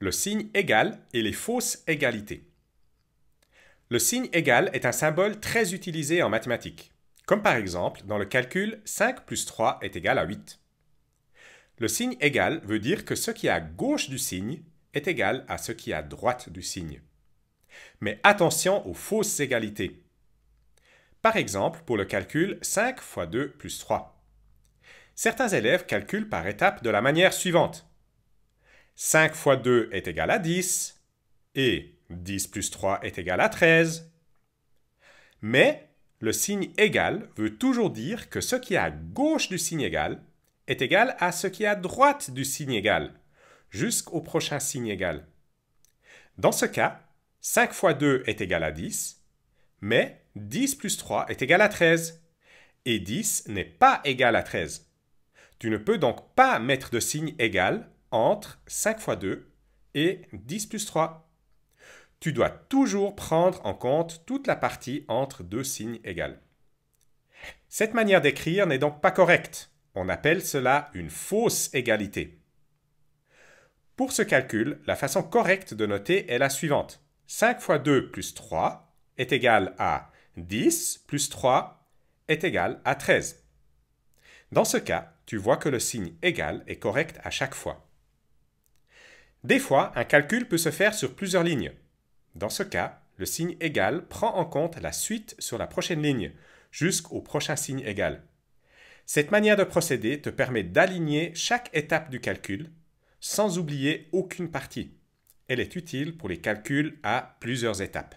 le signe égal et les fausses égalités. Le signe égal est un symbole très utilisé en mathématiques, comme par exemple dans le calcul 5 plus 3 est égal à 8. Le signe égal veut dire que ce qui est à gauche du signe est égal à ce qui est à droite du signe. Mais attention aux fausses égalités. Par exemple, pour le calcul 5 fois 2 plus 3. Certains élèves calculent par étapes de la manière suivante. 5 fois 2 est égal à 10 et 10 plus 3 est égal à 13. Mais le signe égal veut toujours dire que ce qui est à gauche du signe égal est égal à ce qui est à droite du signe égal, jusqu'au prochain signe égal. Dans ce cas, 5 fois 2 est égal à 10, mais 10 plus 3 est égal à 13, et 10 n'est pas égal à 13. Tu ne peux donc pas mettre de signe égal entre 5 fois 2 et 10 plus 3. Tu dois toujours prendre en compte toute la partie entre deux signes égaux. Cette manière d'écrire n'est donc pas correcte. On appelle cela une fausse égalité. Pour ce calcul, la façon correcte de noter est la suivante. 5 fois 2 plus 3 est égal à 10 plus 3 est égal à 13. Dans ce cas, tu vois que le signe égal est correct à chaque fois. Des fois, un calcul peut se faire sur plusieurs lignes. Dans ce cas, le signe égal prend en compte la suite sur la prochaine ligne, jusqu'au prochain signe égal. Cette manière de procéder te permet d'aligner chaque étape du calcul sans oublier aucune partie. Elle est utile pour les calculs à plusieurs étapes.